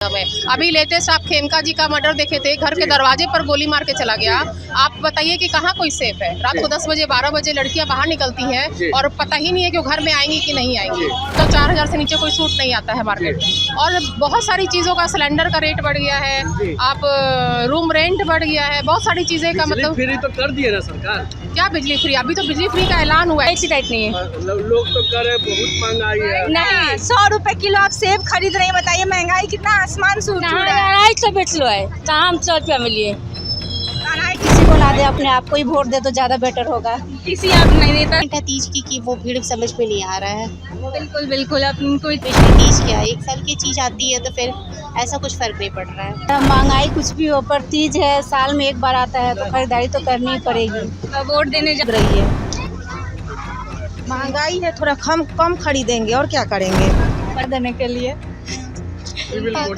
में अभी लेटेस्ट आप खेमका जी का मर्डर देखे थे, घर के दरवाजे पर गोली मार के चला गया। आप बताइए कि कहाँ कोई सेफ है। रात को 10 बजे 12 बजे लड़कियां बाहर निकलती हैं और पता ही नहीं है कि वो घर में आएंगी कि नहीं आएंगी। तो 4000 से नीचे कोई सूट नहीं आता है मार्केट में। और बहुत सारी चीज़ों का सिलेंडर का रेट बढ़ गया है, आप रूम रेंट बढ़ गया है, बहुत सारी चीज़ें का मतलब फ्री तो कर दिए ना सरकार। क्या बिजली फ्री? अभी तो बिजली फ्री का ऐलान हुआ है, ऐसी टाइप नहीं है। लोग तो कर रहे बहुत महंगाई है। नहीं 100 रुपए किलो आप सेब खरीद रहे हैं, बताइए महंगाई कितना आसमान छू रहा है। 250 बेच लो है, कहाँ हम 100 रुपया मिलिए। किसी को ना दे, अपने आप को ही वोट दे तो ज्यादा बेटर होगा। किसी आप नहीं देता। तीज की वो भीड़ समझ में नहीं आ रहा है। बिल्कुल बिल्कुल, अब कोई तीज क्या, एक साल की चीज आती है तो फिर ऐसा कुछ फर्क नहीं पड़ रहा है। महंगाई कुछ भी हो, पर तीज है, साल में एक बार आता है तो खरीदारी तो करनी ही पड़ेगी। वोट देने जा रही है, महंगाई है, थोड़ा कम खरीदेंगे और क्या करेंगे देने के लिए।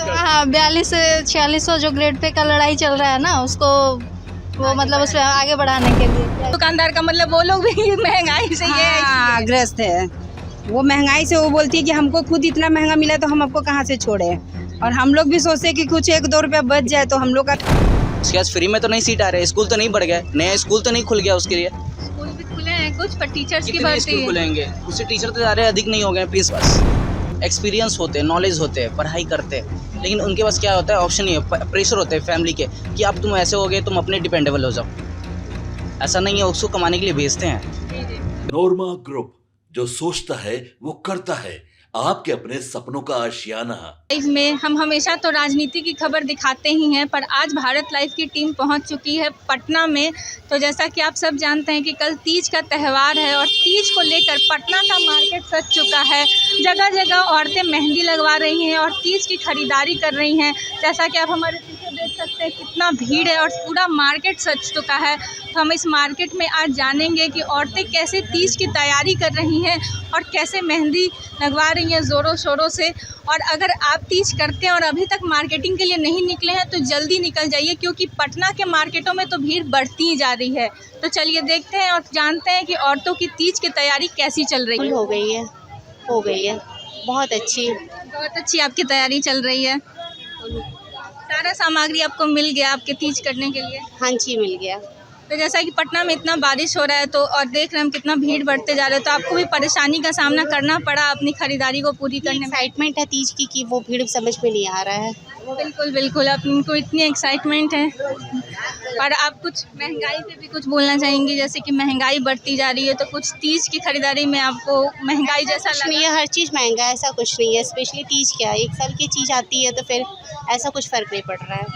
हाँ 4200-4600 जो ग्रेड पे का लड़ाई चल रहा है ना, उसको वो मतलब उसमें आगे बढ़ाने के लिए। दुकानदार का मतलब वो लोग भी महंगाई से ये ग्रस्त है। वो महंगाई से वो बोलती है कि हमको खुद इतना महंगा मिला तो हम आपको कहाँ से छोड़े। और हम लोग भी सोचते हैं कि कुछ 1-2 रुपया बच जाए तो हम लोग का। उसके बाद फ्री में तो नहीं सीट आ रहे, स्कूल तो नहीं बढ़ गए, नया स्कूल तो नहीं खुल गया उसके लिए। स्कूल भी खुले हैं कुछ, पर टीचर्स की कितने भर्ती स्कूल खुलेंगे, उससे टीचर तो ज़्यादा अधिक नहीं हो गए। फीस बस एक्सपीरियंस होते हैं, नॉलेज होते हैं, पढ़ाई करते हैं, लेकिन उनके पास क्या होता है, ऑप्शन नहीं है, प्रेशर होते हैं फैमिली के कि अब तुम ऐसे हो गए, तुम अपने डिपेंडेबल हो जाओ। ऐसा नहीं है, उसको कमाने के लिए भेजते हैं। नोरमा ग्रुप, जो सोचता है वो करता है, आपके अपने सपनों का आशियाना। लाइव में हम हमेशा तो राजनीति की खबर दिखाते ही हैं, पर आज भारत लाइव की टीम पहुंच चुकी है पटना में। तो जैसा कि आप सब जानते हैं कि कल तीज का त्यौहार है और तीज को लेकर पटना का मार्केट सज चुका है। जगह जगह औरतें मेहंदी लगवा रही हैं और तीज की खरीदारी कर रही हैं। जैसा कि आप हमारे पीछे देख सकते हैं कितना भीड़ है और पूरा मार्केट सज चुका है। तो हम इस मार्केट में आज जानेंगे कि औरतें कैसे तीज की तैयारी कर रही हैं और कैसे मेहंदी लगवा रही हैं ज़ोरों शोरों से। और अगर आप तीज करते हैं और अभी तक मार्केटिंग के लिए नहीं निकले हैं तो जल्दी निकल जाइए, क्योंकि पटना के मार्केटों में तो भीड़ बढ़ती ही जा रही है। तो चलिए देखते हैं और जानते हैं कि औरतों की तीज की तैयारी कैसी चल रही है। हो गई है बहुत अच्छी आपकी तैयारी चल रही है। सारा सामग्री आपको मिल गया आपके तीज करने के लिए? हाँ जी, मिल गया। तो जैसा कि पटना में इतना बारिश हो रहा है तो और देख रहे हैं हम कितना भीड़ बढ़ते जा रहे हैं, तो आपको भी परेशानी का सामना करना पड़ा अपनी खरीदारी को पूरी करने में? एक्साइटमेंट है तीज की वो भीड़ समझ में नहीं आ रहा है। बिल्कुल बिल्कुल, अब इनको इतनी एक्साइटमेंट है। और आप कुछ महंगाई पे भी कुछ बोलना चाहेंगी? जैसे कि महंगाई बढ़ती जा रही है, तो कुछ तीज की खरीदारी में आपको महंगाई जैसा लगा? नहीं है, हर चीज़ महंगा है, ऐसा कुछ नहीं है। स्पेशली तीज क्या, एक साल की चीज़ आती है तो फिर ऐसा कुछ फ़र्क नहीं पड़ रहा है।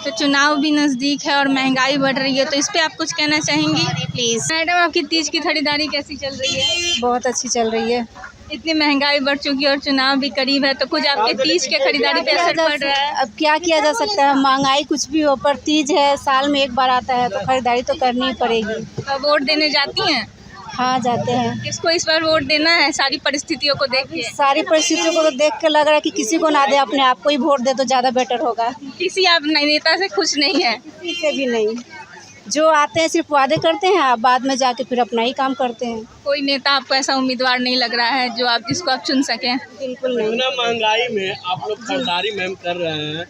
तो चुनाव भी नज़दीक है और महंगाई बढ़ रही है, तो इस पे आप कुछ कहना चाहेंगी? प्लीज़ मैडम, आपकी तीज की खरीदारी कैसी चल रही है? बहुत अच्छी चल रही है। इतनी महंगाई बढ़ चुकी है और चुनाव भी करीब है, तो कुछ आपके तीज के खरीदारी पे असर पड़ रहा है? अब क्या किया जा सकता है, महंगाई कुछ भी हो, पर तीज है, साल में एक बार आता है तो खरीदारी तो करनी ही पड़ेगी। तो वोट देने जाती हैं? हाँ जाते हैं। किसको इस बार वोट देना है सारी परिस्थितियों को देख के? सारी परिस्थितियों को तो देख के लग रहा है कि किसी को ना दे, अपने आप को ही वोट दे तो ज़्यादा बेटर होगा। किसी आप नेता से खुश नहीं है? किसी से भी नहीं, जो आते हैं सिर्फ वादे करते हैं, आप बाद में जाके फिर अपना ही काम करते हैं। कोई नेता आपको ऐसा उम्मीदवार नहीं लग रहा है जो आप जिसको आप चुन सकें? बिल्कुल नहीं। इतना महंगाई में आप लोग खरीदारी मैम कर रहे हैं,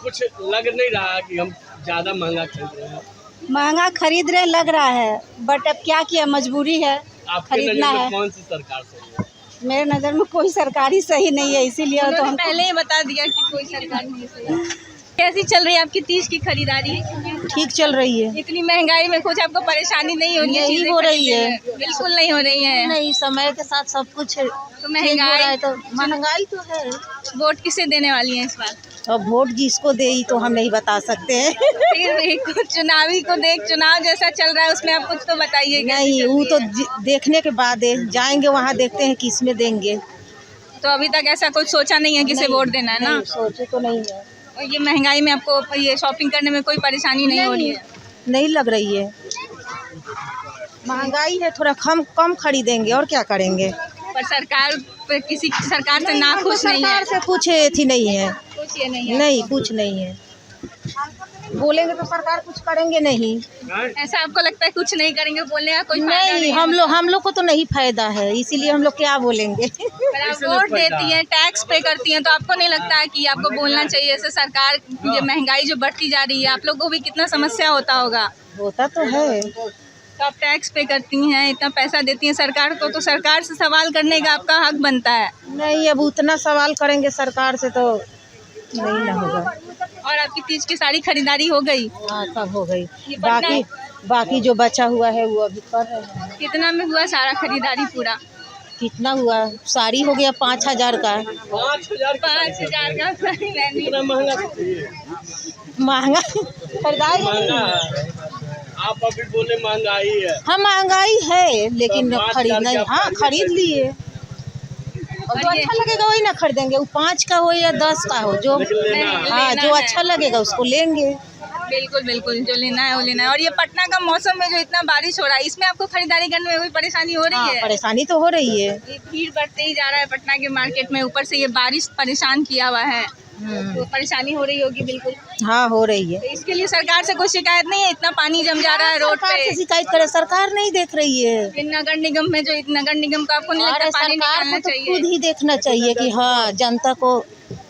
कुछ लग नहीं रहा कि हम ज़्यादा महंगा खरीद रहे हैं? महंगा खरीद रहे लग रहा है, बट अब क्या किया, मजबूरी है, खरीदना है। कौन सी सरकार सही है? मेरे नज़र में कोई सरकारी सही नहीं है, इसीलिए तो हम पहले ही बता दिया कि कोई सरकार नहीं सही। कैसी चल रही है आपकी तीज की खरीदारी? ठीक चल रही है। इतनी महंगाई में कुछ आपको परेशानी नहीं हो रही है? नहीं हो रही है, बिल्कुल नहीं हो रही है। नहीं, समय के साथ सब कुछ तो महंगाई तो है। वोट किसे देने वाली है इस बार? अब वोट जिसको दे ही तो हम नहीं बता सकते हैं। फिर भी कुछ चुनावी को देख, चुनाव जैसा चल रहा है उसमें आप कुछ तो बताइए। नहीं, वो तो देखने के बाद जाएंगे वहाँ, देखते हैं किस में देंगे। तो अभी तक ऐसा कुछ सोचा नहीं है किसे वोट देना है ना? सोचे तो नहीं है। और ये महंगाई में आपको ये शॉपिंग करने में कोई परेशानी नहीं हो रही है? नहीं लग रही है, महंगाई है, थोड़ा कम खरीदेंगे और क्या करेंगे। पर सरकार पे किसी सरकार से ना खुश नहीं है? सरकार से कुछ एथी नहीं है, कुछ ये नहीं है? नहीं कुछ नहीं है। बोलेंगे तो सरकार कुछ करेंगे नहीं। ऐसा आपको लगता है कुछ नहीं करेंगे, बोलने का कोई फायदा नहीं, नहीं है? हम लोग को तो नहीं फायदा है, इसीलिए हम लोग क्या बोलेंगे। पर आप वोट देती हैं, टैक्स पे करती हैं, तो आपको नहीं लगता है कि आपको बोलना चाहिए ऐसे? सरकार ये महंगाई जो बढ़ती जा रही है, आप लोग को भी कितना समस्या होता होगा। होता तो है। तो आप टैक्स पे करती हैं, इतना पैसा देती हैं सरकार को, तो सरकार से सवाल करने का आपका हक बनता है। नहीं, अब उतना सवाल करेंगे सरकार से तो नहीं ना होगा। और आपकी तीज की सारी खरीदारी हो गई? हाँ, सब हो गई। ये पटना बाकी जो बचा हुआ है वो अभी कर रहे हैं। कितना में हुआ सारा खरीदारी पूरा? कितना हुआ? साड़ी हो गया 5,000 का। 5,000 5,000 का साड़ी लेनी। इतना महंगा चाहिए? महंगा खरीदारी महंगा है। आप अभी बोले महंगाई है। हाँ, महंगाई है, लेकिन तो 5,000 खरीदना, का हाँ खरीद लिए। और जो अच्छा लगेगा वही ना खरीदेंगे, वो 5 का हो या 10 का हो, जो हाँ जो अच्छा लगेगा उसको लेंगे। बिल्कुल बिल्कुल, जो लेना है वो लेना है। और ये पटना का मौसम में जो इतना बारिश हो रहा है, इसमें आपको खरीदारी करने में कोई परेशानी हो रही है? परेशानी तो हो रही है। ये भीड़ बढ़ते ही जा रहा है पटना के मार्केट में, ऊपर से ये बारिश परेशान किया हुआ है, तो परेशानी हो रही होगी। बिल्कुल हाँ, हो रही है। तो इसके लिए सरकार से कोई शिकायत नहीं है? इतना पानी जम जा रहा है रोड सरकार पे। से शिकायत करे, सरकार नहीं देख रही है। फिर नगर निगम में जो नगर निगम का आपको नहीं लगता अरे पानी सरकार निकालना को तो चाहिए? खुद ही देखना चाहिए कि हाँ जनता को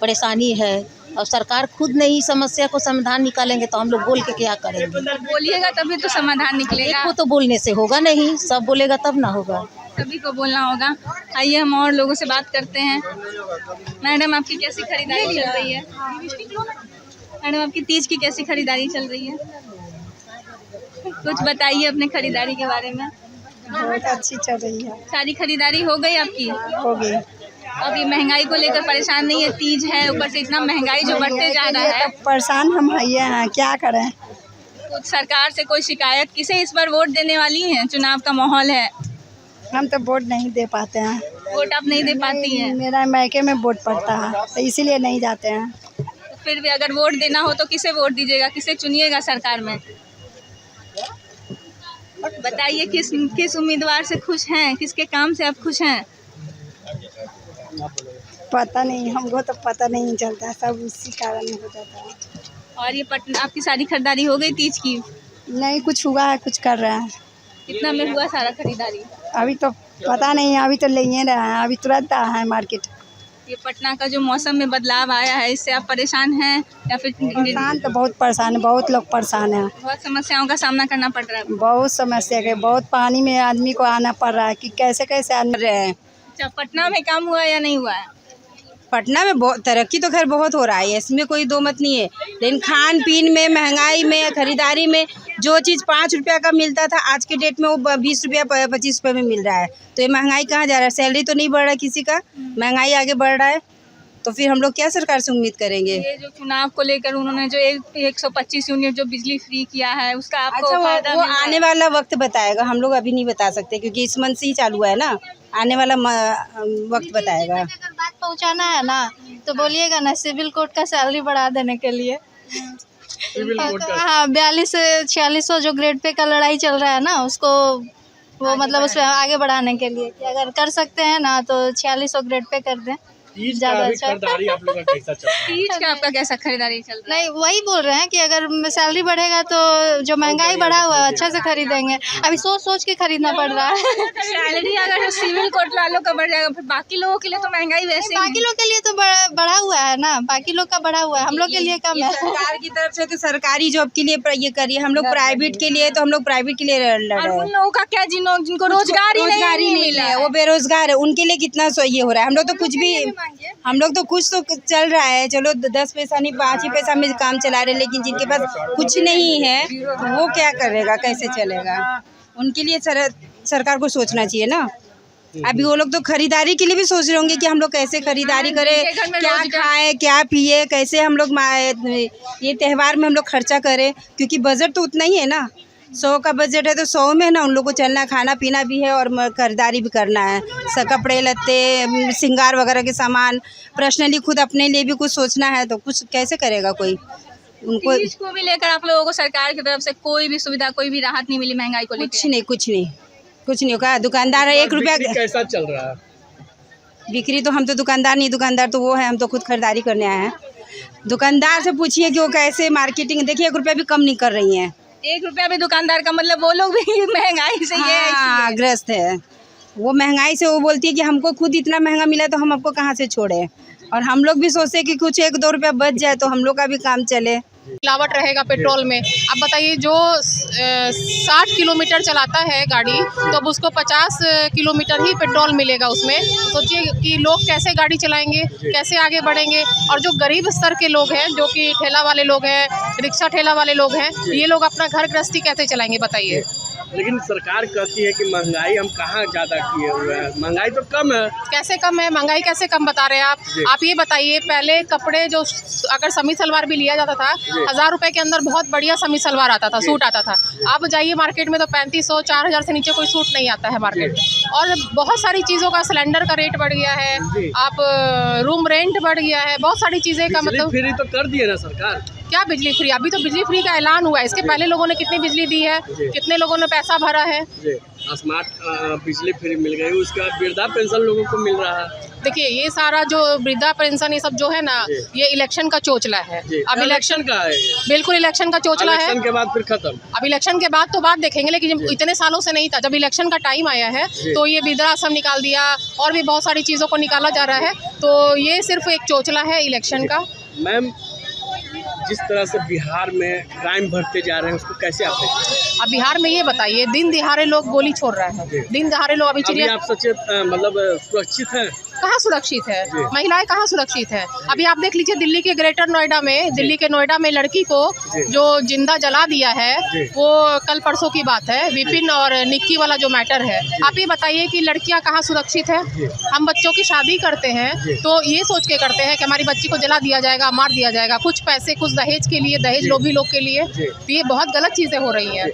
परेशानी है, और सरकार खुद नहीं समस्या को समाधान निकालेंगे तो हम लोग बोल के क्या करेंगे? बोलिएगा तभी तो समाधान निकलेगा। एक को तो बोलने से होगा नहीं, सब बोलेगा तब ना होगा। सभी को बोलना होगा। आइए हम और लोगों से बात करते हैं। मैडम, आपकी कैसी खरीदारी चल रही है? मैडम, आपकी तीज की कैसी खरीदारी चल रही है? कुछ बताइए अपने खरीदारी के बारे में। बहुत अच्छी चल रही है। सारी खरीदारी हो गई आपकी? हो गई। अब ये महंगाई को लेकर परेशान नहीं है? तीज है, ऊपर से इतना महंगाई जो बढ़ते जा रहा है, परेशान हम हैं, क्या करें? कुछ सरकार से कोई शिकायत? किसे इस बार वोट देने वाली हैं? चुनाव का माहौल है, हम तो वोट नहीं दे पाते हैं। वोट आप नहीं दे पाती हैं? मेरा मायके में वोट पड़ता है, तो इसीलिए नहीं जाते हैं। तो फिर भी अगर वोट देना हो तो किसे वोट दीजिएगा, किसे चुनिएगा सरकार में? बताइए, किस उम्मीदवार से खुश हैं, किसके काम से आप खुश हैं? पता नहीं, हमको तो पता नहीं चलता, सब उसी कारण हो जाता है। और ये पटना आपकी सारी खरीदारी हो गई तीज की? नहीं, कुछ हुआ है, कुछ कर रहे हैं। कितना में हुआ सारा खरीदारी? अभी तो पता नहीं, अभी तो ले ही रहे हैं, अभी तुरंत आया है मार्केट। ये पटना का जो मौसम में बदलाव आया है, इससे आप परेशान हैं या फिर? परेशान तो बहुत परेशान है, बहुत लोग परेशान हैं। बहुत समस्याओं का सामना करना पड़ रहा है। बहुत समस्या है, बहुत पानी में आदमी को आना पड़ रहा है कि कैसे कैसे आने रहे हैं। अच्छा, पटना में काम हुआ या नहीं हुआ है? पटना में बहुत तरक्की तो खैर बहुत हो रहा है, इसमें कोई दो मत नहीं है, लेकिन खान पीन में, महंगाई में, खरीदारी में जो चीज़ 5 रुपया का मिलता था आज के डेट में वो 20 रुपया 25 रुपये में मिल रहा है। तो ये महंगाई कहाँ जा रहा है? सैलरी तो नहीं बढ़ रहा है किसी का, महंगाई आगे बढ़ रहा है, तो फिर हम लोग क्या सरकार से उम्मीद करेंगे? ये जो चुनाव को लेकर उन्होंने जो 125 यूनिट जो बिजली फ्री किया है, उसका आपको अच्छा, फायदा वो मिल रहा है? आने वाला वक्त बताएगा, हम लोग अभी नहीं बता सकते क्योंकि इस मंथ से ही चालू है ना, आने वाला वक्त बताएगा। अगर बात पहुंचाना है ना तो बोलिएगा ना, सिविल कोर्ट का सैलरी बढ़ा देने के लिए। हाँ, 42 से 4600 जो ग्रेड पे का लड़ाई चल रहा है ना, उसको वो मतलब उसमें आगे बढ़ाने के लिए कि अगर कर सकते हैं ना तो 4600 ग्रेड पे कर दें। तीज का ज़्यादा अभी अच्छा। खरीदारी आप लोग का कैसा चल रहा है? तीज का आपका कैसा खरीदारी चल रहा है? नहीं, वही बोल रहे हैं कि अगर सैलरी बढ़ेगा तो जो महंगाई बढ़ा हुआ है अच्छा से खरीदेंगे। अभी सोच सोच के खरीदना पड़ रहा है। सैलरी अगर सिविल कोर्ट वालों का बढ़ जाएगा, फिर बाकी लोगों के लिए तो महंगाई वैसे ही बाकी लोग के लिए तो बढ़ा हुआ है ना, बाकी लोग का बढ़ा हुआ है, हम लोग के लिए कम है। सरकार की तरफ से तो सरकारी जॉब के लिए ये करिए, हम लोग प्राइवेट के लिए, तो हम लोग प्राइवेट के लिए लड़ और रहे उन हैं। लोगों का क्या, जिनको रोजगार ही नहीं मिला है, वो बेरोजगार है, उनके लिए कितना ये हो रहा है। हम लोग तो कुछ भी, हम लोग तो कुछ तो चल रहा है, चलो 10 पैसा नहीं 5 ही पैसा में काम चला रहे, लेकिन जिनके पास कुछ नहीं है वो क्या करेगा, कैसे चलेगा? उनके लिए सरकार को सोचना चाहिए ना। अभी वो लोग तो खरीदारी के लिए भी सोच रहे होंगे कि हम लोग कैसे खरीदारी करें, क्या खाएं, क्या पिए, कैसे हम लोग ये त्यौहार में हम लोग खर्चा करें, क्योंकि बजट तो उतना ही है ना, 100 का बजट है तो 100 में ना उन लोग को चलना, खाना पीना भी है और खरीदारी भी करना है, कपड़े लत्ते, श्रृंगार वगैरह के सामान, पर्सनली खुद अपने लिए भी कुछ सोचना है, तो कुछ कैसे करेगा कोई? उनको तीज को भी लेकर आप लोगों को सरकार की तरफ से कोई भी सुविधा, कोई भी राहत नहीं मिली महंगाई को लेकर? कुछ नहीं होगा। दुकानदार 1 रुपया कैसा चल रहा है? बिक्री तो, हम तो दुकानदार नहीं, दुकानदार तो वो है, हम तो खुद खरीदारी करने आए हैं। दुकानदार से पूछिए कि वो कैसे मार्केटिंग, देखिए 1 रुपया भी कम नहीं कर रही हैं। 1 रुपया भी दुकानदार का मतलब वो लोग भी महंगाई से ये हाँ, ग्रस्त है वो महंगाई से। वो बोलती है कि हमको खुद इतना महंगा मिला तो हम आपको कहाँ से छोड़े, और हम लोग भी सोचते हैं कि कुछ 1-2 रुपया बच जाए तो हम लोग का भी काम चले। मिलावट रहेगा पेट्रोल में। अब बताइए जो 60 किलोमीटर चलाता है गाड़ी तो अब उसको 50 किलोमीटर ही पेट्रोल मिलेगा उसमें। सोचिए कि लोग कैसे गाड़ी चलाएंगे, कैसे आगे बढ़ेंगे। और जो गरीब स्तर के लोग हैं, जो कि ठेला वाले लोग हैं, रिक्शा ठेला वाले लोग हैं, ये लोग अपना घर गृहस्थी कैसे चलाएंगे बताइए। लेकिन सरकार कहती है कि महंगाई हम कहाँ ज़्यादा किए हुए हैं, महंगाई तो कम है। कैसे कम है, महंगाई कैसे कम बता रहे हैं आप ये बताइए। पहले कपड़े जो अगर समी सलवार भी लिया जाता था 1000 रुपए के अंदर बहुत बढ़िया समी सलवार आता था, सूट आता था। अब जाइए मार्केट में तो 3500-4000 से नीचे कोई सूट नहीं आता है मार्केट में। और बहुत सारी चीज़ों का, सिलेंडर का रेट बढ़ गया है, आप रूम रेंट बढ़ गया है, बहुत सारी चीज़ें का मतलब। फ्री तो कर दिए ना सरकार। क्या बिजली फ्री? अभी तो बिजली फ्री का ऐलान हुआ है, इसके पहले लोगों ने कितनी बिजली दी है, कितने लोगों ने पैसा भरा है। स्मार्ट बिजली फ्री मिल गई, उसका वृद्धा पेंशन लोगों को मिल रहा है। देखिए ये सारा जो वृद्धा पेंशन ये सब जो है ना, ये इलेक्शन का चोचला है। अब इलेक्शन का है, बिल्कुल इलेक्शन का चोचला है। इलेक्शन के बाद फिर खत्म। अब इलेक्शन के बाद तो बात देखेंगे, लेकिन इतने सालों से नहीं था। जब इलेक्शन का टाइम आया है तो ये वृद्धाश्रम निकाल दिया और भी बहुत सारी चीज़ों को निकाला जा रहा है। तो ये सिर्फ एक चोचला है इलेक्शन का। मैम, जिस तरह से बिहार में क्राइम बढ़ते जा रहे हैं उसको कैसे आप देखते हैं? अब बिहार में ये बताइए, दिन दिहाड़े लोग गोली छोड़ रहे हैं, दिन दिहाड़े लोग। अभी आप सचेत मतलब सुरक्षित हैं? कहाँ सुरक्षित है, महिलाएं कहाँ सुरक्षित है। अभी आप देख लीजिए दिल्ली के ग्रेटर नोएडा में, दिल्ली के नोएडा में लड़की को जो जिंदा जला दिया है, वो कल परसों की बात है, विपिन और निक्की वाला जो मैटर है। आप ये बताइए कि लड़कियां कहाँ सुरक्षित है। हम बच्चों की शादी करते हैं तो ये सोच के करते हैं कि हमारी बच्ची को जला दिया जाएगा, मार दिया जाएगा, कुछ पैसे, कुछ दहेज के लिए, दहेज लोभी लोग के लिए। तो ये बहुत गलत चीजें हो रही हैं।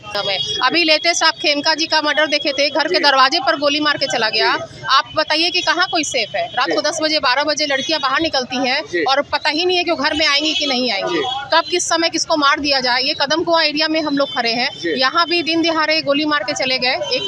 अभी लेटेस्ट आप खेमका जी का मर्डर देखे थे, घर के दरवाजे पर गोली मार के चला गया। आप बताइए कि कहाँ कोई सेफ है। रात को 10 बजे 12 बजे लड़कियां बाहर निकलती हैं और पता ही नहीं है कि वो घर में आएंगी कि नहीं आएंगी, कब किस समय किसको मार दिया जाए। ये कदम कुआं एरिया में हम लोग खड़े हैं, यहाँ भी दिन दिहाड़े गोली मार के चले गए एक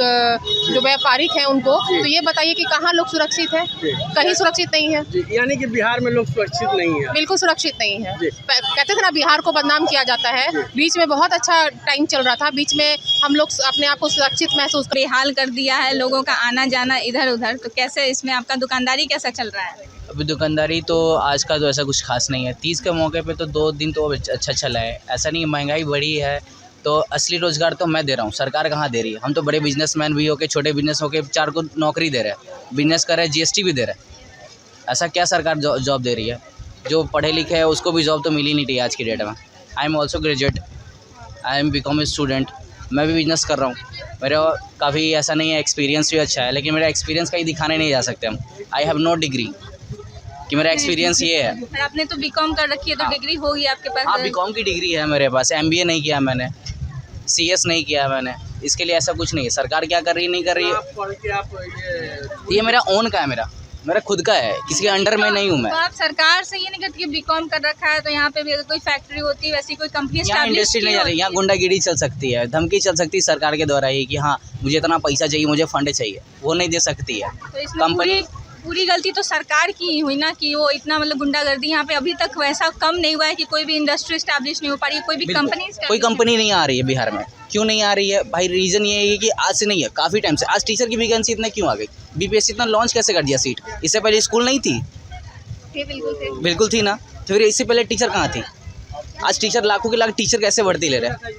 जो व्यापारिक है उनको। तो ये बताइए कि कहाँ लोग सुरक्षित है, कहीं सुरक्षित नहीं है। यानी कि बिहार में लोग सुरक्षित नहीं है, बिल्कुल सुरक्षित नहीं है। कहते थे ना बिहार को बदनाम किया जाता है, बीच में बहुत अच्छा टाइम चल रहा था, बीच में हम लोग अपने आप को सुरक्षित महसूस बेहाल कर दिया है लोगों का आना जाना इधर उधर। तो कैसे इसमें आपका दुकानदारी कैसा चल रहा है? अभी दुकानदारी तो आज का तो ऐसा कुछ खास नहीं है। 30 के मौके पे तो 2 दिन तो अच्छा चला है। ऐसा नहीं, महंगाई बढ़ी है तो असली रोज़गार तो मैं दे रहा हूँ, सरकार कहाँ दे रही है। हम तो बड़े बिजनेसमैन भी होके, छोटे बिजनेस होके 4 को नौकरी दे रहे हैं, बिजनेस कर रहे हैं, GST भी दे रहे हैं। ऐसा क्या सरकार जॉब दे रही है? जो पढ़े लिखे है उसको भी जॉब तो मिल ही नहीं रही आज की डेट में। I am also graduate, I am BCom student, मैं भी बिजनेस कर रहा हूँ। मेरा काफ़ी ऐसा नहीं है, एक्सपीरियंस भी अच्छा है, लेकिन मेरा एक्सपीरियंस कहीं दिखाने नहीं जा सकते हम। आई हैव नो डिग्री कि मेरा एक्सपीरियंस ये है। पर आपने तो BCom कर रखी है तो डिग्री होगी आपके पास? हाँ, BCom की डिग्री है मेरे पास। MBA नहीं किया मैंने, CS नहीं किया मैंने, इसके लिए ऐसा कुछ नहीं है। सरकार क्या कर रही है नहीं कर रही है, आप पढ़ के आप ये मेरा ओन का है, मेरा खुद का है, किसी के अंडर में नहीं हूँ मैं। तो आप सरकार से ये नहीं कहती कि BCom कर रखा है तो यहाँ पे भी अगर कोई फैक्ट्री होती है, वैसी कोई कंपनी यहाँ इंडस्ट्री नहीं जा रही, यहाँ गुंडागिरी चल सकती है, धमकी चल सकती है सरकार के द्वारा ही कि हाँ मुझे इतना पैसा चाहिए, मुझे फंड चाहिए, वो नहीं दे सकती है तो इसमें कंपनी। पूरी गलती तो सरकार की हुई ना कि वो इतना मतलब गुंडागर्दी यहाँ पे अभी तक वैसा कम नहीं हुआ है कि कोई भी इंडस्ट्री स्टैब्लिश नहीं हो पा रही है, कोई भी कंपनी नहीं आ रही है बिहार में। क्यों नहीं आ रही है भाई? रीज़न ये है कि आज से नहीं है, काफ़ी टाइम से। आज टीचर की वैकेंसी इतने क्यों आ गई? BPSC इतना लॉन्च कैसे कर दिया सीट? इससे पहले स्कूल नहीं थी? बिल्कुल थी ना। तो फिर इससे पहले टीचर कहाँ थी? आज टीचर लाखों के लाख टीचर कैसे भर्ती ले रहे हैं?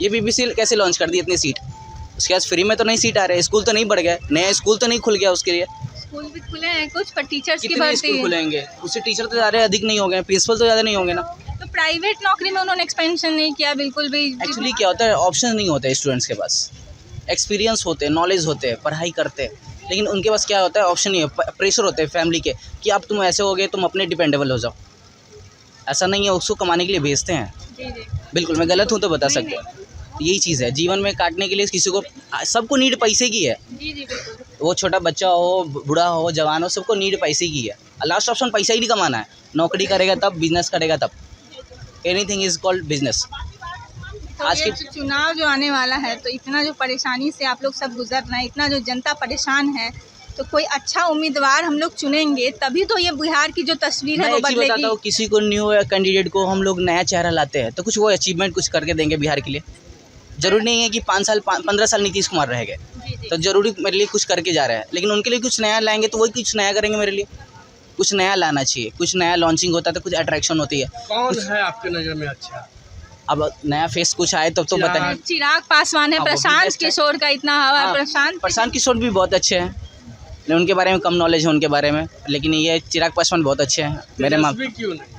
ये BPSC कैसे लॉन्च कर दी इतनी सीट? उसके बाद फ्री में तो नहीं सीट आ रहे, स्कूल तो नहीं बढ़ गए, नया स्कूल तो नहीं खुल गया उसके लिए। स्कूल भी खुले हैं कुछ, पर टीचर्स की कितने स्कूल खुलेंगे? उससे टीचर तो ज़्यादा अधिक नहीं हो गए, प्रिंसिपल तो ज़्यादा नहीं होंगे ना। तो प्राइवेट नौकरी में उन्होंने एक्सपेंशन नहीं किया बिल्कुल भी। एक्चुअली क्या होता है, ऑप्शन नहीं होते स्टूडेंट्स के पास। एक्सपीरियंस होते हैं, नॉलेज होते हैं, पढ़ाई करते हैं, लेकिन उनके पास क्या होता है, ऑप्शन नहीं है। प्रेशर होते हैं फैमिली के कि अब तुम ऐसे हो गए, तुम अपने डिपेंडेबल हो जाओ। ऐसा नहीं है, उसको कमाने के लिए भेजते हैं। बिल्कुल, मैं गलत हूँ तो बता सकते हैं। यही चीज़ है, जीवन में काटने के लिए किसी को, सबको नीड पैसे की है। वो छोटा बच्चा हो, बूढ़ा हो, जवान हो, सबको नीड पैसे की है। लास्ट ऑप्शन पैसा ही नहीं कमाना है। नौकरी करेगा तब, बिजनेस करेगा तब। Anything is called business. तो आज के चुनाव जो आने वाला है तो इतना जो परेशानी से आप लोग सब गुजर रहे हैं, इतना जो जनता परेशान है, तो कोई अच्छा उम्मीदवार हम लोग चुनेंगे तभी तो ये बिहार की जो तस्वीर है मैं वो एक चीज़ बदलेगी। बताता हूँ, किसी को न्यू कैंडिडेट को हम लोग नया चेहरा लाते हैं तो कुछ वो अचीवमेंट कुछ करके देंगे बिहार के लिए। जरूरी नहीं है कि 15 साल नीतीश कुमार रह गए तो जरूरी मेरे लिए कुछ करके जा रहे हैं, लेकिन उनके लिए कुछ नया लाएंगे तो वही कुछ नया करेंगे। मेरे लिए कुछ नया लाना चाहिए, कुछ नया लॉन्चिंग होता है तो कुछ अट्रैक्शन होती है। कौन है आपके नज़र में अच्छा? अब नया फेस कुछ आए तब तो बताएं। चिराग पासवान है, हाँ, वो भी प्रशांत बेस्ट है। किशोर का इतना हवा है। हाँ, प्रशांत किशोर भी बहुत अच्छे हैं, लेकिन उनके बारे में कम नॉलेज है उनके बारे में। लेकिन ये चिराग पासवान बहुत अच्छे हैं मेरे माँ। तेजस्वी क्यों नहीं?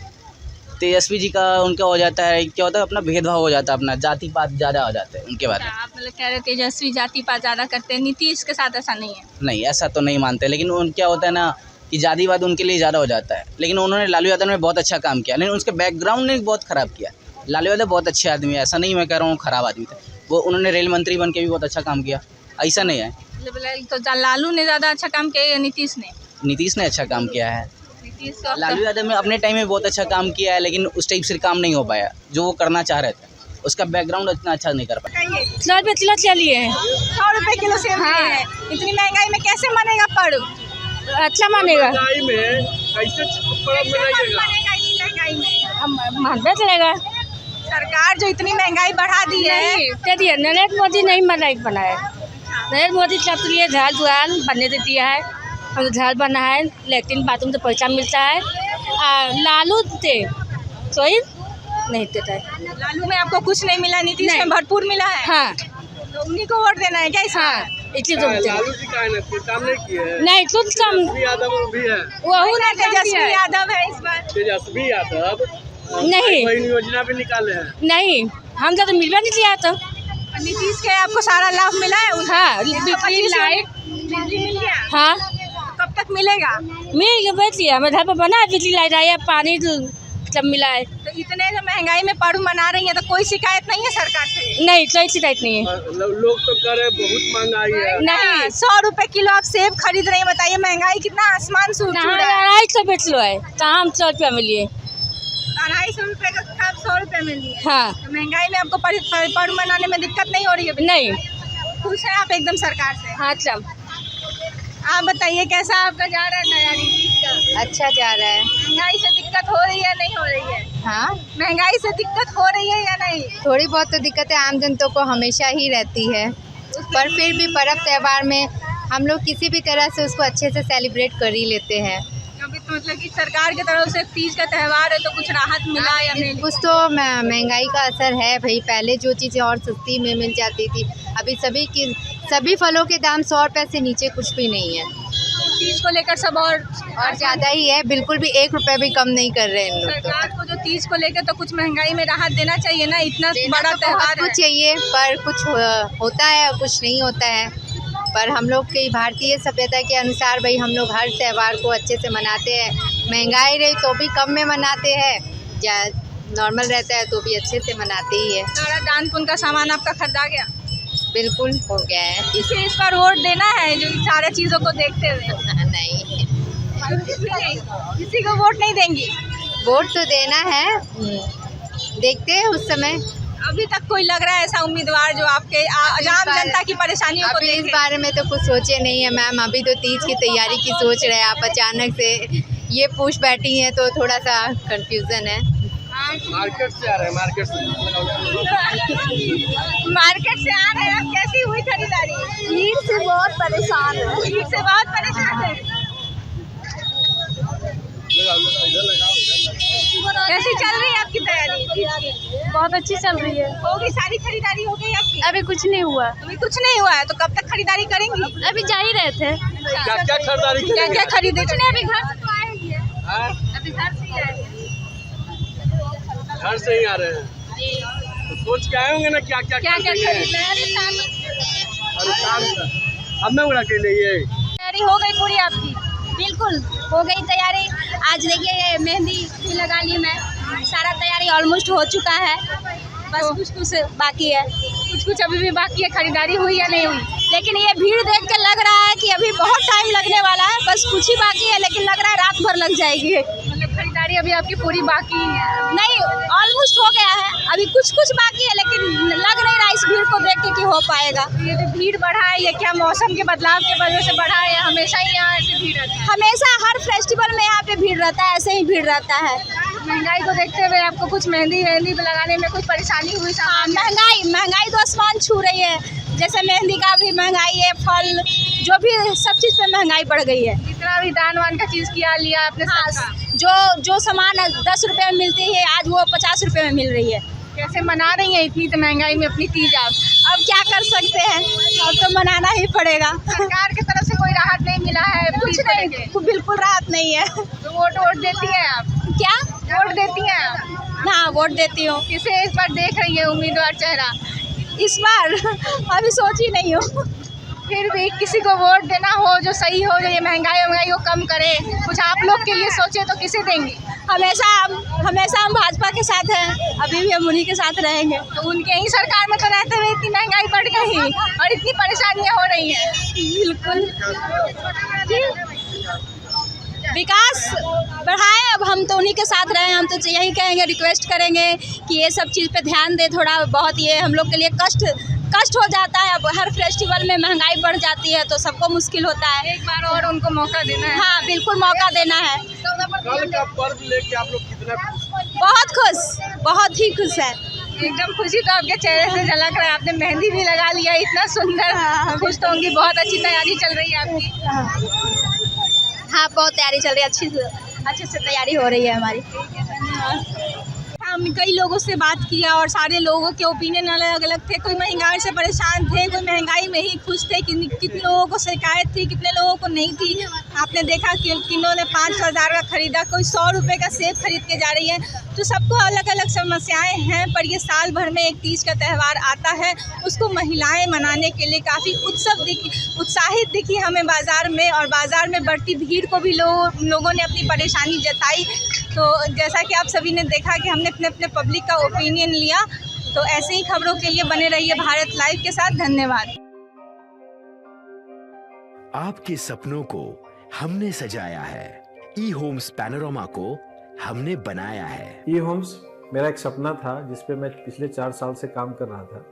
तेजस्वी जी का उनका हो जाता है, क्या होता है, अपना भेदभाव हो जाता है, अपना जाति पात ज़्यादा हो जाता है उनके बारे में। आप मतलब कह रहे तेजस्वी जाति पात ज़्यादा करते हैं, नीतीश के साथ ऐसा नहीं है। नहीं, ऐसा तो नहीं मानते, लेकिन उन क्या होता है ना कि जातिवाद उनके लिए ज़्यादा हो जाता है। लेकिन उन्होंने लालू यादव ने बहुत अच्छा काम किया, लेकिन उसके बैकग्राउंड ने बहुत ख़राब किया। लालू यादव बहुत अच्छे आदमी है, ऐसा नहीं मैं कह रहा हूँ ख़राब आदमी थे वो। उन्होंने रेल मंत्री बन के भी बहुत अच्छा काम किया, ऐसा नहीं है। तो लालू ने ज़्यादा अच्छा काम किया या नीतीश ने? नीतीश ने अच्छा काम किया है। नीतीश को लालू यादव ने अपने टाइम में बहुत अच्छा काम किया है, लेकिन उस टाइप से काम नहीं हो पाया जो वो करना चाह रहे थे। उसका बैकग्राउंड इतना अच्छा नहीं कर पाया। 100 रुपये किलो चलिए है। 100 रुपए किलो सेब है। इतनी महंगाई में कैसे मानेगा पर्व? अच्छा मानेगा, महंगाई में कैसे पर्व मनाइएगा? महंगाई में मानना चलेगा। सरकार जो इतनी महंगाई बढ़ा दी है, नहीं नरेंद्र मोदी नहीं बनाए। नरेंद्र मोदी तब के लिए झाड़ दुआर बनने दे दिया है, हम झाड़ बना है, लेट्रिन बाथरूम से पैसा मिलता है। लालू थे कोई नहीं देता है। लालू में आपको कुछ नहीं मिला, नीतीश में भरपूर मिला है। हाँ तो उन्हीं को वोट देना है क्या इस हाँ, इसलिए तो लालू जी का है ना, कोई काम नहीं किए हैं। नहीं कुछ कम तेजस्वी यादव भी है। वही ना तेजस्वी यादव है इस बार। तेजस्वी यादव नहीं। बहन योजना भी निकाले हैं। नहीं, हम तो मिलवा नहीं दिया तो। नीतीश के आपको सारा लाभ मिला है? हाँ, बिजली लाइट बिजली मिल गया? हाँ कब तक मिलेगा? मिल गया, बैठ लिया। हमारे घर पर बना है, बिजली लाइट आया, पानी सब मिला है। तो इतने जो महंगाई में पर्व मना रही है तो कोई शिकायत नहीं है सरकार से? नहीं, कोई शिकायत नहीं है। लोग तो कह रहे बहुत महंगाई है। नहीं, 100 रुपए किलो आप सेब खरीद रहे हैं, बताइए महंगाई कितना आसमान छू रहा है। 250 बेच लो है, कहाँ हम 100 रुपया मिलिए। 250 रुपए का खाद 100 रुपए में लिए। हाँ तो महंगाई में आपको पर्व मनाने में दिक्कत नहीं हो रही है? नहीं। खुश है आप एकदम सरकार से? हाँ अच्छा। आप बताइए कैसा आपका जा रहा है तैयारी का? अच्छा जा रहा है। महंगाई से दिक्कत हो रही है नहीं हो रही है? हाँ, महंगाई से दिक्कत हो रही है या नहीं? थोड़ी बहुत तो दिक्कतें आम जनता को हमेशा ही रहती है, पर फिर भी पर्व त्यौहार में हम लोग किसी भी तरह से उसको अच्छे से सेलिब्रेट कर ही लेते हैं। अभी तो मतलब कि सरकार की तरफ से तीज का त्यौहार है तो कुछ राहत मिला या नहीं? कुछ तो महंगाई का असर है भाई। पहले जो चीज़ें और सस्ती में मिल जाती थी, अभी सभी फलों के दाम 100 रुपये से नीचे कुछ भी नहीं है। तीज को लेकर सब और ज़्यादा ही है, बिल्कुल भी 1 रुपये भी कम नहीं कर रहे हैं इन लोग तो। सरकार को जो तीज को लेकर तो कुछ महंगाई में राहत देना चाहिए ना, इतना बड़ा तो त्यौहार बहुत है। कुछ चाहिए, पर कुछ होता है और कुछ नहीं होता है। पर हम लोग की भारतीय सभ्यता के अनुसार भाई हम लोग हर त्यौहार को अच्छे से मनाते हैं। महंगाई रही तो भी कम में मनाते हैं, या नॉर्मल रहता है तो भी अच्छे से मनाते ही है। सारा दान पुण्य का सामान आपका खरीदा गया? बिल्कुल हो गया है। किसी इस पर वोट देना है जो सारे चीज़ों को देखते हुए? नहीं, किसी को वोट नहीं देंगी? वोट तो देना है, देखते हैं उस समय। अभी तक कोई लग रहा है ऐसा उम्मीदवार जो आपके आम जनता की परेशानियों को अभी इस देखे? बारे में तो कुछ सोचे नहीं है मैम। अभी तो तीज की तैयारी की सोच रहे हैं। आप अचानक से ये पूछ बैठी हैं तो थोड़ा सा कंफ्यूजन है। मार्केट से आ रहे हैं, मार्केट से आ रहे हैं आप। कैसी हुई खरीदारी? भीड़ से बहुत परेशान है। भीड़ से बहुत परेशान है। कैसी चल रही है आपकी तैयारी? बहुत अच्छी चल रही है। होगी, सारी खरीदारी हो गई आपकी? अभी कुछ नहीं हुआ। अभी कुछ नहीं हुआ है तो कब तक खरीदारी करेंगी? अभी जा ही रहे थे। क्या क्या खरीदारी क्या क्या खरीदे? कुछ नहीं, अभी घर से तो आए ही है। हाँ? अभी घर से ही आए हैं। घर से ही आ रहे हैं तो सोच के आए होंगे ना क्या क्या खरीदेंगे? अरे काम हमें उड़ा के लिए तैयारी हो गई पूरी आपकी? बिल्कुल हो गई तैयारी। आज देखिए मेहंदी भी लगा ली मैं। सारा तैयारी ऑलमोस्ट हो चुका है, बस कुछ कुछ बाकी है। कुछ अभी भी बाकी है। खरीदारी हुई या नहीं हुई? लेकिन ये भीड़ देख के लग रहा है कि अभी बहुत टाइम लगने वाला है। बस कुछ ही बाकी है, लेकिन लग रहा है रात भर लग जाएगी। मतलब खरीदारी तैयारी अभी आपकी पूरी बाकी है? नहीं, ऑलमोस्ट हो गया है, अभी कुछ कुछ बाकी है, लेकिन लग नहीं रहा इस भीड़ को देख के कि हो पाएगा। ये जो भीड़ बढ़ा है ये क्या मौसम के बदलाव की वजह से बढ़ा है या हमेशा ही यहाँ ऐसे भीड़ रहता है? हमेशा हर फेस्टिवल में यहाँ पे भीड़ रहता है, ऐसे ही भीड़ रहता है। महंगाई को देखते हुए आपको कुछ मेहंदी लगाने में कुछ परेशानी हुई? हाँ, महंगाई तो आसमान छू रही है, जैसे मेहंदी का भी महंगाई है, फल जो भी सब चीज़ पे महंगाई बढ़ गई है। इतना भी दान वान का चीज़ किया लिया आपने? हाँ, जो सामान 10 रुपए में मिलती है आज वो 50 रुपए में मिल रही है। कैसे मना रही हैं इतनी तो महंगाई में अपनी तीज आप? अब क्या कर सकते हैं, अब तो मनाना ही पड़ेगा। सरकार की तरफ से कोई राहत नहीं मिला है? कुछ नहीं, बिल्कुल राहत नहीं है। तो वोट देती हैं आप? क्या वोट देती हैं आप? हाँ, वोट देती हूँ। किसे इस बार देख रही है उम्मीदवार चेहरा? इस बार अभी सोची नहीं हूँ। फिर भी किसी को वोट देना हो जो सही हो, जो ये महंगाई को कम करे, कुछ आप लोग के लिए सोचे तो किसे देंगे? हमेशा हम भाजपा के साथ हैं, अभी भी हम उन्हीं के साथ रहेंगे। तो उनके ही सरकार में तो रहते हुए इतनी महंगाई बढ़ गई और इतनी परेशानियाँ हो रही हैं। बिल्कुल विकास बढ़ाए, अब हम तो उन्हीं के साथ रहे। हम तो यही कहेंगे, रिक्वेस्ट करेंगे कि ये सब चीज़ पे ध्यान दे थोड़ा बहुत। ये हम लोग के लिए कष्ट हो जाता है। अब हर फेस्टिवल में महंगाई बढ़ जाती है तो सबको मुश्किल होता है। एक बार और उनको मौका देना है। हाँ, बिल्कुल मौका देना है। कल का पर्व लेके आप लोग कितना बहुत खुश, बहुत ही खुश है। एकदम खुशी तो आपके चेहरे से झलक रहा है। आपने मेहंदी भी लगा लिया, इतना सुंदर। खुश तो होंगी, बहुत अच्छी तैयारी चल रही है आपकी? हाँ, बहुत तैयारी चल रही है, अच्छे से तैयारी हो रही है हमारी। हम कई लोगों से बात किया और सारे लोगों के ओपिनियन अलग अलग थे। कोई महंगाई से परेशान थे, कोई महंगाई में ही खुश थे। कितने लोगों को शिकायत थी, कितने लोगों को नहीं थी। आपने देखा कि किन्होंने 5,000 का खरीदा, कोई 100 रुपये का सेब खरीद के जा रही है। तो सबको अलग अलग समस्याएं हैं, पर ये साल भर में एक तीज का त्यौहार आता है, उसको महिलाएं मनाने के लिए काफ़ी उत्साहित दिखी हमें बाज़ार में। और बाज़ार में बढ़ती भीड़ को भी लोगों ने अपनी परेशानी जताई। तो जैसा कि आप सभी ने देखा कि हमने अपने पब्लिक का ओपिनियन लिया। तो ऐसे ही खबरों के लिए बने रहिए भारत लाइव के साथ। धन्यवाद। आपके सपनों को हमने सजाया है, ई होम्स पैनोरमा को हमने बनाया है। ई होम्स मेरा एक सपना था जिस पे मैं पिछले 4 साल से काम कर रहा था।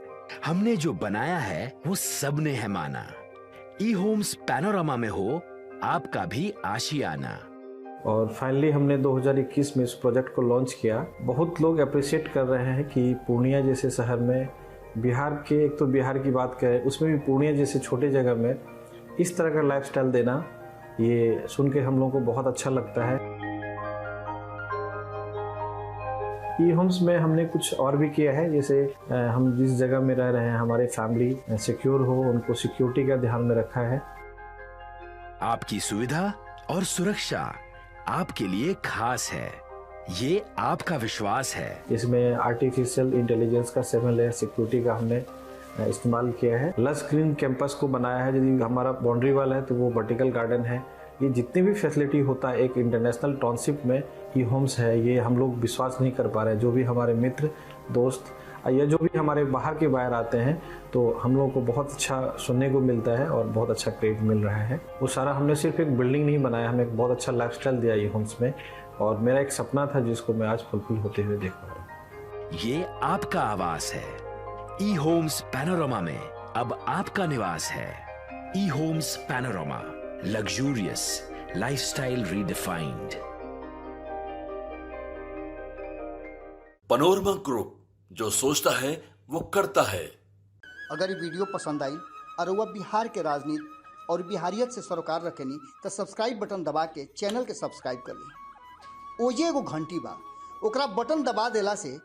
हमने जो बनाया है वो सबने है माना। ई होम्स पैनोरमा में हो आपका भी आशियाना। और फाइनली हमने 2021 में इस प्रोजेक्ट को लॉन्च किया। बहुत लोग अप्रिशिएट कर रहे हैं कि पूर्णिया जैसे शहर में, बिहार के, एक तो बिहार की बात करें उसमें भी पूर्णिया जैसे छोटे जगह में इस तरह का लाइफस्टाइल देना, ये सुन के हम लोगों को बहुत अच्छा लगता है। ई होम्स में हमने कुछ और भी किया है, जैसे हम जिस जगह में रह रहे हैं हमारे फैमिली सिक्योर हो, उनको सिक्योरिटी का ध्यान में रखा है। आपकी सुविधा और सुरक्षा आपके लिए खास है, ये आपका विश्वास है। इसमें आर्टिफिशियल इंटेलिजेंस का 7 लेयर सिक्योरिटी का हमने इस्तेमाल किया है। लस ग्रीन कैंपस को बनाया है। यदि हमारा बाउंड्री वाल है तो वो वर्टिकल गार्डन है। ये जितनी भी फैसिलिटी होता है एक इंटरनेशनल टाउनशिप में ई होम्स है, ये हम लोग विश्वास नहीं कर पा रहे हैं। जो भी हमारे मित्र दोस्त या जो भी हमारे बाहर के बाहर आते हैं तो हम लोगों को बहुत अच्छा सुनने को मिलता है और बहुत अच्छा क्रेडिट मिल रहा है। वो सारा हमने सिर्फ एक बिल्डिंग नहीं बनाया, हमें एक बहुत अच्छा लाइफस्टाइल दिया ई होम्स में। और मेरा एक सपना था जिसको मैं आज फुलफिल होते हुए देख पा रहा हूँ। ये आपका आवास है। ई होम्स पैनोरमा में अब आपका निवास है। E Homes Panorama, luxurious lifestyle redefined. Panorama group, जो सोचता है वो करता है। अगर ये वीडियो पसंद आई और वह बिहार के राजनीति और बिहारियत से सरोकार रखेनी तो सब्सक्राइब बटन दबा के चैनल के सब्सक्राइब कर ली। ओजे एगो घंटी बा, ओकरा बटन दबा देला से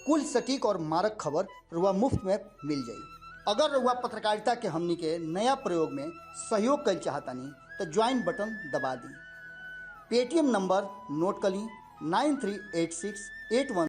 कुल सटीक और मारक खबर रुआ मुफ्त में मिल जाई। अगर रुआ पत्रकारिता के हमनी के नया प्रयोग में सहयोग कर चाहतानी तो ज्वाइन बटन दबा दी। पेटीएम नंबर नोट कर ली 938681